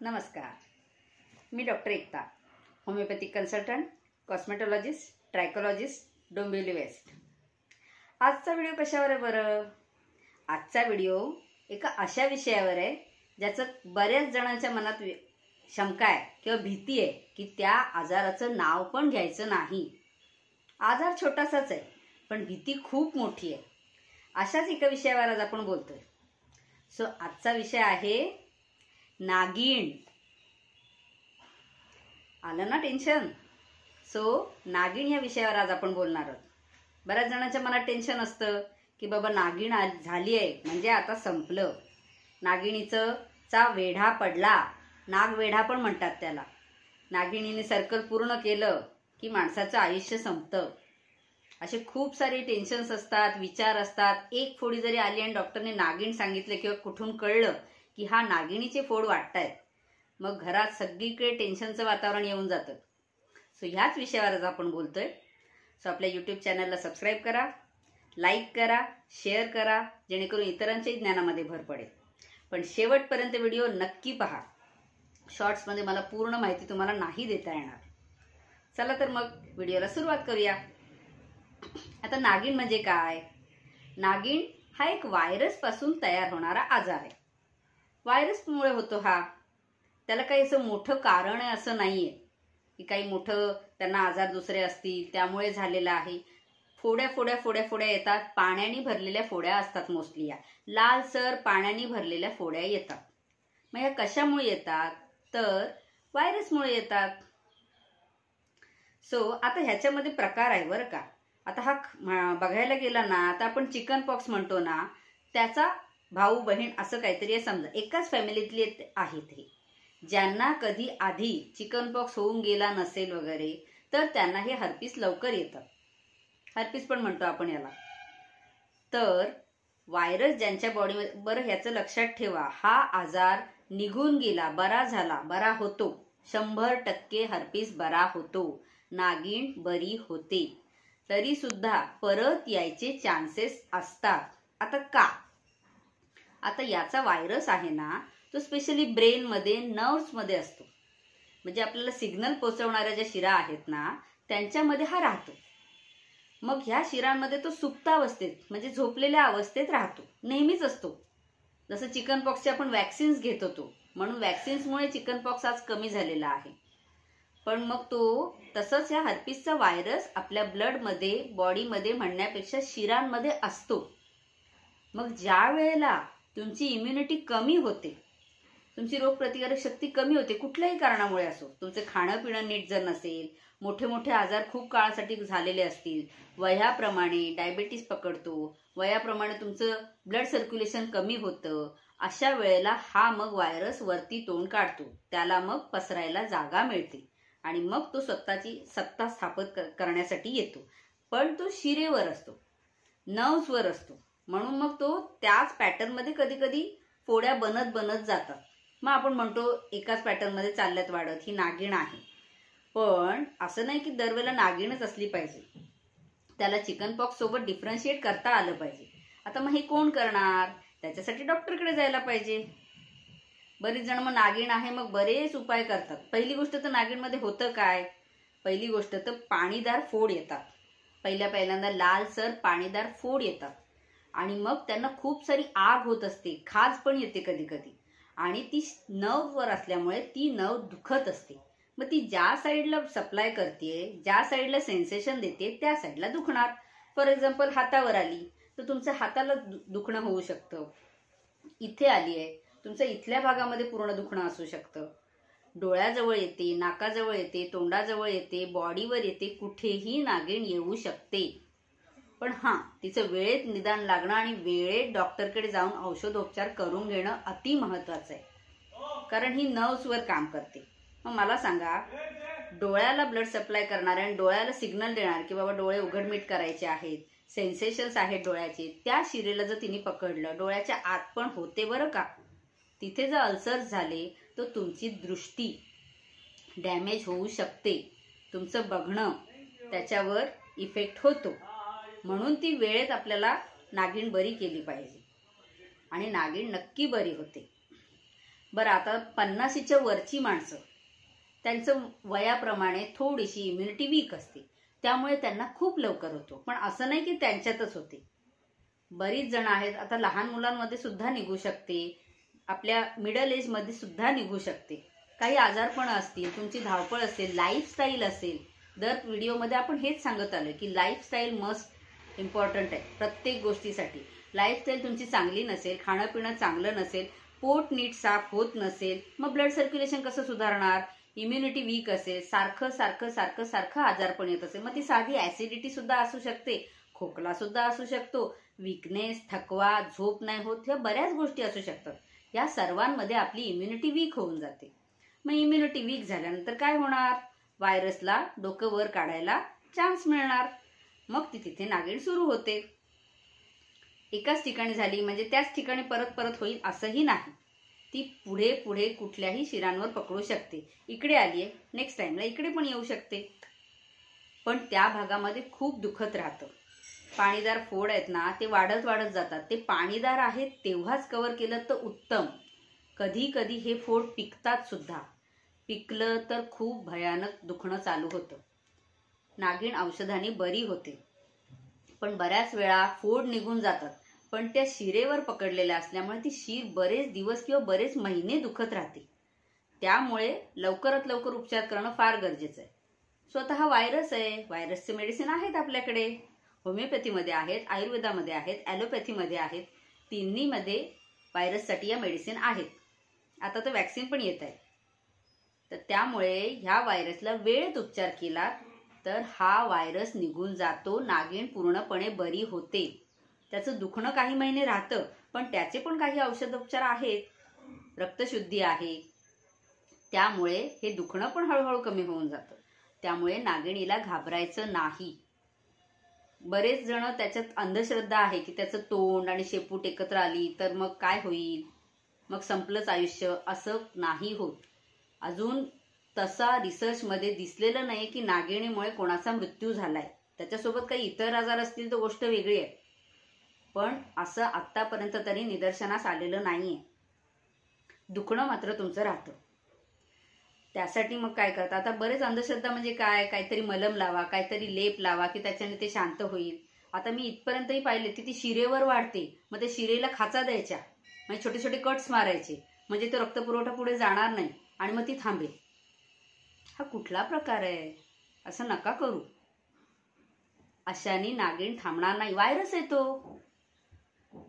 नमस्कार, मी डॉक्टर एकता, homeopathic consultant, कॉस्मेटॉलॉजिस्ट, ट्रायकोलॉजिस्ट, Dombivli waste. आजचा video कशावर आहे बरं? आजचा व्हिडिओ एका अशा विषयावर आहे ज्याचं बऱ्याच जणांच्या मनात शंका आहे किंवा भीती आहे की त्या आजाराचं नाव पण घ्यायचं नाही। आजार छोटासाच आहे पण भीती खूप मोठी आहे। अशाच एका विषयावर आज आपण बोलतोय। आजचा विषय आहे नागिण। आलं ना टेन्शन? नागिण या विषयावर आज आपण बोलणार आहोत। बऱ्याच जणांच्या मनात टेन्शन असतं की बाबा नागिण झाली आहे म्हणजे आता संपलं, नागिणीचा वेढा पडला, नागवेढा पण म्हणतात त्याला। नागिणीने सर्कल पूर्ण केलं की माणसाचं आयुष्य संपतं। असे खूप सारे टेन्शन्स असतात, विचार असतात। एक फोडी जरी आली आणि डॉक्टरने नागिण सांगितले किंवा कुठून कळलं की हा नागिणीचे फोड वाटतायत, मग घरात सगळीकडे टेन्शनचं वातावरण येऊन जातं। ह्याच विषयावर आज आपण बोलतोय। आपल्या यूट्यूब चॅनलला सबस्क्राईब करा, लाईक करा, शेअर करा, जेणेकरून इतरांच्याही ज्ञानामध्ये भर पडेल। पण शेवटपर्यंत व्हिडिओ नक्की पहा। शॉर्ट्समध्ये मला पूर्ण माहिती तुम्हाला नाही देता येणार। चला तर मग व्हिडिओला सुरुवात करूया। आता नागिण म्हणजे काय? नागिण हा एक व्हायरस पासून तयार होणारा आजार आहे। व्हायरसमुळे होतो हा। त्याला काही असं मोठं कारण आहे असं नाहीये की काही मोठं त्यांना आजार दुसरे असतील त्यामुळे झालेला आहे। फोड्या फोड्या फोड्या फोड्या येतात, पाण्याने भरलेल्या फोड्या असतात मोस्टली। या लालसर पाण्याने भरलेल्या फोड्या येतात। मग ह्या कशामुळे येतात? तर व्हायरसमुळे येतात। आता ह्याच्यामध्ये प्रकार आहे बरं का। आता हा बघायला गेला ना, आता आपण चिकन पॉक्स म्हणतो ना, त्याचा भाऊ बहीण असं काहीतरी आहे समजा, एकाच फॅमिलीतले आहेत हे। ज्यांना कधी आधी चिकन पॉक्स होऊन गेला नसेल वगैरे तर त्यांना हे हर्पीस लवकर येतं। हर्पीस पण म्हणतो आपण याला। तर व्हायरस ज्यांच्या बॉडीमध्ये, बरं ह्याचं लक्षात ठेवा, हा आजार निघून गेला, बरा झाला, बरा होतो, 100% हर्पीस बरा होतो, नागिण बरी होते, तरी सुद्धा परत यायचे चान्सेस असतात। आता का? आता याचा व्हायरस आहे ना, तो स्पेशली ब्रेन मध्ये, नर्व्स मध्ये असतो। म्हणजे आपल्याला सिग्नल पोहोचवणाऱ्या ज्या शिरा आहेत ना, त्यांच्यामध्ये हा राहतो। मग ह्या शिरांमध्ये तो सुप्तावस्थेत म्हणजे झोपलेल्या अवस्थेत राहतो, नेहमीच असतो। जसं चिकन पॉक्सचे आपण वॅक्सिन्स घेत होतो, म्हणून वॅक्सिन्समुळे चिकन पॉक्स आज कमी झालेला आहे। पण मग तो तसंच ह्या हर्पीसचा व्हायरस आपल्या ब्लडमध्ये, बॉडीमध्ये म्हणण्यापेक्षा शिरांमध्ये असतो। मग ज्या वेळेला तुमची इम्युनिटी कमी होते, तुमची रोगप्रतिकारक शक्ती कमी होते, कुठल्याही कारणामुळे असो, तुमचं खाणं पिणं नीट जर नसेल, मोठे मोठे आजार खूप काळासाठी झालेले असतील, वयाप्रमाणे डायबिटीस पकडतो, वयाप्रमाणे तुमचं ब्लड सर्क्युलेशन कमी होतं, अशा वेळेला हा मग व्हायरस वरती तोंड काढतो, त्याला मग पसरायला जागा मिळते आणि मग तो स्वतःची सत्ता स्थापित करण्यासाठी येतो। पण तो शिरेवर असतो, नर्व्सवर असतो, म्हणून मग तो त्याच पॅटर्न मध्ये कधी कधी फोड्या बनत बनत जातात। मग आपण म्हणतो एकाच पॅटर्न मध्ये चालल्यात वाढत, ही नागिण आहे। पण असं नाही की दरवेळेला नागिणच असली पाहिजे, त्याला चिकन पॉक्स सोबत डिफरन्शिएट करता आलं पाहिजे। आता मग हे कोण करणार? त्याच्यासाठी डॉक्टरकडे जायला पाहिजे। बरीच जण मग नागिण आहे मग बरेच उपाय करतात। पहिली गोष्ट तर नागिण मध्ये होतं काय? पहिली गोष्ट तर पाणीदार फोड येतात। पहिल्यांदा लालसर पाणीदार फोड येतात आणि मग त्यांना खूप सारी आग होत असते, खाज पण येते कधी कधी, आणि ती नर्व्हवर असल्यामुळे ती नर्व्ह दुखत असते। मग ती ज्या साईडला सप्लाय करते, ज्या साईडला सेन्सेशन देते, त्या साईडला दुखणार। फॉर एक्झाम्पल हातावर आली तर तुमच्या हाताला दुखणं होऊ शकतं। इथे आली आहे, तुमच्या इथल्या भागामध्ये पूर्ण दुखणं असू शकतं। डोळ्याजवळ येते, नाकाजवळ येते, तोंडाजवळ येते, बॉडीवर येते, कुठेही नागिण येऊ शकते। पण तिचं वेळेत निदान लागणं आणि वेळेत डॉक्टरकडे जाऊन औषधोपचार करून घेणं अति महत्वाचं आहे, कारण ही नर्व्सवर काम करते। मग मला सांगा, डोळ्याला ब्लड सप्लाय करणारे आणि डोळ्याला सिग्नल देणार की बाबा डोळे उघडमीट करायचे आहेत, सेन्सेशन्स आहेत डोळ्याचे, त्या शिरेला जर तिने पकडलं, डोळ्याच्या आत पण होते बरं का, तिथे जर अल्सर्स झाले तर तुमची दृष्टी डॅमेज होऊ शकते, तुमचं बघणं त्याच्यावर इफेक्ट होतो। म्हणून ती वेळेत आपल्याला नागिण बरी केली पाहिजे आणि नागिण नक्की बरी होते। बरं, आता 50च्या वरची माणसं, त्यांचं वयाप्रमाणे थोडीशी इम्युनिटी वीक असते, त्यामुळे त्यांना खूप लवकर होतो. पण असं नाही की त्यांच्यातच होते. बरीच जण आहेत, आता लहान मुलांमध्ये सुद्धा निघू शकते, आपल्या मिडल एज मध्ये सुद्धा निघू शकते. काही आजारपण असतील, तुमची धावपळ असेल, लाईफस्टाईल असेल. दर व्हिडिओमध्ये आपण हेच सांगत आलोय की लाईफस्टाईल मस्ट इम्पॉर्टंट आहे प्रत्येक गोष्टीसाठी. लाईफस्टाईल तुमची चांगली नसेल, खाणं पिणं चांगलं नसेल, पोट नीट साफ होत नसेल, मग ब्लड सर्क्युलेशन कसं सुधारणार? इम्युनिटी वीक असेल, सारखं सारखं सारखं सारखं आजारपण येत असेल, मग ती साधी ऍसिडिटी सुद्धा असू शकते, खोकला सुद्धा असू शकतो, वीकनेस, थकवा, झोप नाही होत, ह्या बऱ्याच गोष्टी असू शकतात. या सर्वांमध्ये आपली इम्युनिटी वीक होऊन जाते. मग इम्युनिटी वीक झाल्यानंतर काय होणार? व्हायरसला डोकं वर काढायला चान्स मिळणार. मग ती तिथे नागिण सुरू होते. एकाच ठिकाणी झाली म्हणजे त्याच ठिकाणी परत परत होईल असंही नाही. ती पुढे पुढे कुठल्याही शिरांवर पकडू शकते. इकडे आलीये, नेक्स्ट टाइमला इकडे पण येऊ शकते. पण त्या भागामध्ये खूप दुखत राहतं. पाणीदार फोड आहेत ना, ते वाढत वाढत जातात. ते पाणीदार आहेत तेव्हाच कव्हर केलं तर उत्तम. कधी कधी हे फोड पिकतात सुद्धा. पिकलं तर खूप भयानक दुखणं चालू होतं. नागिण औषधाने बरी होते, पण बऱ्याच वेळा फोड निघून जातात, पण त्या शिरेवर पकडलेल्या असल्यामुळे ती शीर बरेच दिवस किंवा बरेच महिने दुखत राहते. त्यामुळे लवकरात लवकर उपचार करणं फार गरजेचं आहे. स्वतः व्हायरस आहे, व्हायरसचे मेडिसिन आहेत आपल्याकडे, होमिओपॅथीमध्ये आहेत, आयुर्वेदामध्ये आहेत, ॲलोपॅथीमध्ये आहेत. तिन्हीमध्ये व्हायरससाठी या मेडिसिन आहेत. आता तर वॅक्सिन पण येत आहे. तर त्यामुळे ह्या व्हायरसला वेळेत उपचार केला तर हा व्हायरस निघून जातो, नागिण पूर्णपणे बरी होते. त्याचं दुखणं काही महिने राहतं, पण त्याचे पण काही औषधोपचार आहेत, रक्तशुद्धी आहे, त्यामुळे हे दुखणं पण हळूहळू कमी होऊन जातं. त्यामुळे नागिणीला घाबरायचं नाही. बरेच जण त्याच्यात अंधश्रद्धा आहे की त्याचं तोंड आणि शेपूट एकत्र आली तर मग काय होईल, मग संपलंच आयुष्य. असं नाही होत. अजून तसा रिसर्च मध्ये दिसलेलं नाही की नागिणीमुळे कोणाचा मृत्यू झालाय. त्याच्यासोबत काही इतर आजार असतील तर गोष्ट वेगळी आहे, पण असं आतापर्यंत तरी निदर्शनास आलेलं नाहीये. दुखणं मात्र तुमचं राहतं. त्यासाठी मग काय करता? आता बरेच अंधश्रद्धा म्हणजे काय, काहीतरी मलम लावा, काहीतरी लेप लावा की त्याच्याने ते शांत होईल. आता मी इथपर्यंतही पाहिले की ती शिरेवर वाढते, मग त्या शिरेला खाचा द्यायच्या, म्हणजे छोटे छोटे कट्स मारायचे, म्हणजे तो रक्तपुरवठा पुढे जाणार नाही आणि मग ती थांबेल. हा कुठला प्रकार आहे? असं नका करू. अशाने नागिण थांबणार नाही. व्हायरस येतो,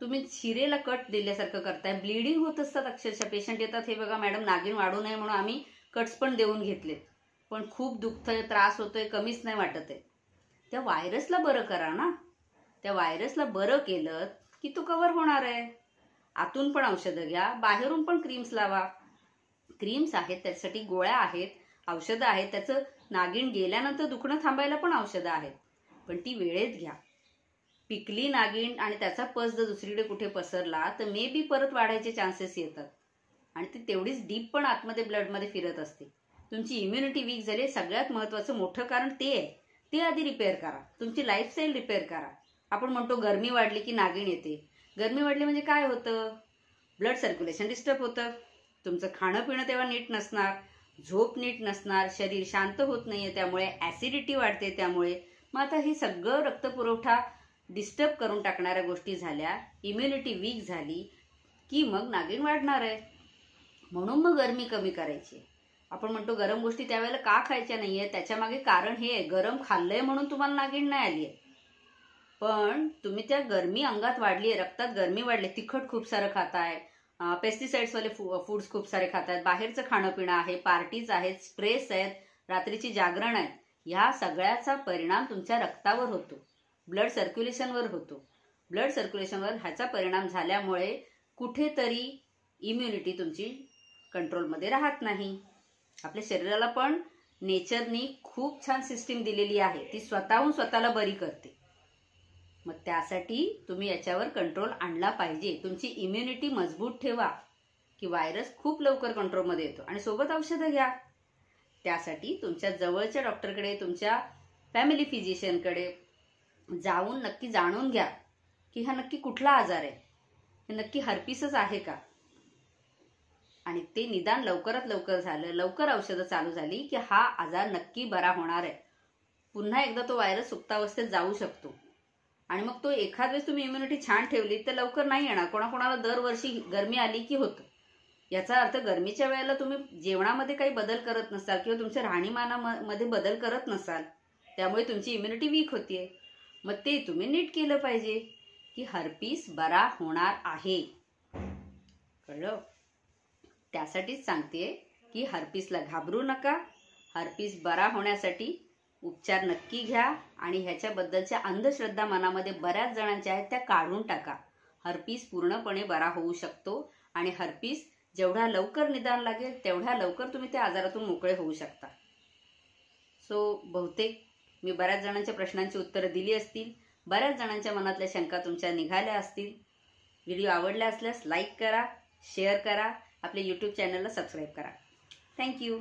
तुम्ही शिरेला कट दिल्यासारखं करताय, ब्लिडिंग होत असतात अक्षरशः. पेशंट येतात, हे बघा मॅडम नागिण वाढू नये म्हणून आम्ही कट्स पण देऊन घेतलेत, पण खूप दुखतंय, त्रास होतोय, कमीच नाही वाटत आहे. त्या व्हायरसला बरं करा ना. त्या व्हायरसला बरं केलं की तो कव्हर होणार आहे. आतून पण औषधं घ्या, बाहेरून पण क्रीम्स लावा. क्रीम्स आहेत, त्याच्यासाठी गोळ्या आहेत, औषधं आहेत. त्याचं नागिण गेल्यानंतर दुखणं थांबायला पण औषधं आहेत, पण ती वेळेत घ्या. पिकली नागिण आणि त्याचा पस जर दुसरीकडे कुठे पसरला तर मे बी परत वाढायचे चान्सेस येतात, आणि ती तेवढीच डीप पण आतमध्ये ब्लडमध्ये फिरत असते. तुमची इम्युनिटी वीक झाली, सगळ्यात महत्वाचं मोठं कारण ते आहे. ते आधी रिपेअर करा, तुमची लाईफस्टाईल रिपेअर करा. आपण म्हणतो गरमी वाढली की नागिण येते. गरमी वाढली म्हणजे काय होतं? ब्लड सर्क्युलेशन डिस्टर्ब होतं, तुमचं खाणं पिणं तेव्हा नीट नसणार, झोप नीट नसणार, शरीर शांत होत नाहीये, त्यामुळे ऍसिडिटी वाढते. त्यामुळे मग आता हे सगळं रक्तपुरवठा डिस्टर्ब करून टाकणाऱ्या गोष्टी झाल्या, इम्युनिटी वीक झाली की मग नागिण वाढणार आहे. म्हणून मग गरमी कमी करायची. आपण म्हणतो गरम गोष्टी त्यावेळेला का खायच्या नाहीये, त्याच्या मागे कारण हे आहे, गरम खाल्लंय म्हणून तुम्हाला नागिण नाही आलीये, पण तुम्ही त्या गरमी अंगात वाढलीये, रक्तात गरमी वाढली, तिखट खूप सारं खाताय, पेस्टिसाइड्स वाले फूड्स खूप सारे खातायत, बाहेरचं खाणं पिणं आहे, पार्टीज आहेत, स्ट्रेस आहेत, रात्रीची जागरण आहेत. ह्या सगळ्याचा परिणाम तुमच्या रक्तावर होतो, ब्लड सर्क्युलेशनवर होतो. ब्लड सर्क्युलेशनवर ह्याचा परिणाम झाल्यामुळे कुठेतरी इम्युनिटी तुमची कंट्रोलमध्ये राहत नाही. आपल्या शरीराला पण नेचरनी खूप छान सिस्टीम दिलेली आहे, ती स्वतःहून स्वतःला बरी करते. मग त्यासाठी तुम्ही याच्यावर कंट्रोल आणला पाहिजे. तुमची इम्युनिटी मजबूत ठेवा की व्हायरस खूप लवकर कंट्रोलमध्ये येतो, आणि सोबत औषधं घ्या. त्यासाठी तुमच्या जवळच्या डॉक्टरकडे, तुमच्या फॅमिली फिजिशियनकडे जाऊन नक्की जाणून घ्या की हा नक्की कुठला आजार आहे, हे नक्की हर्पिसच आहे का. आणि ते निदान लवकरात लवकर झालं, लवकर औषधं चालू झाली की हा आजार नक्की बरा होणार आहे. पुन्हा एकदा तो व्हायरस सुप्तावस्थेत जाऊ शकतो. आणि मग तो एखाद वेळेस तुम्ही इम्युनिटी छान ठेवली तर लवकर नाही येणार. कोणाकोणाला दरवर्षी गरमी आली की होतं. याचा अर्थ गरमीच्या वेळेला तुम्ही जेवणामध्ये काही बदल करत नसाल किंवा तुमच्या राहणीमानामध्ये बदल करत नसाल, त्यामुळे तुमची इम्युनिटी वीक होतीये. मग ते तुम्ही नीट केलं पाहिजे की हर्पीस बरा होणार आहे. कळलं? त्यासाठीच सांगतेय की हर्पीसला घाबरू नका. हर्पीस बरा होण्यासाठी उपचार नक्की घ्या आणि ह्याच्याबद्दलच्या अंधश्रद्धा मनामध्ये बऱ्याच जणांच्या आहेत त्या काढून टाका. हर्पीस पूर्णपणे बरा होऊ शकतो आणि हर्पीस जेवढा लवकर निदान लागेल तेवढ्या लवकर तुम्ही त्या आजारातून मोकळे होऊ शकता. बहुतेक मी बऱ्याच जणांच्या प्रश्नांची उत्तरं दिली असतील. बऱ्याच जणांच्या मनातल्या शंका तुमच्या निघाल्या असतील. व्हिडिओ आवडला असल्यास लाईक करा, शेअर करा, आपल्या YouTube चॅनलला सबस्क्राईब करा. थँक्यू.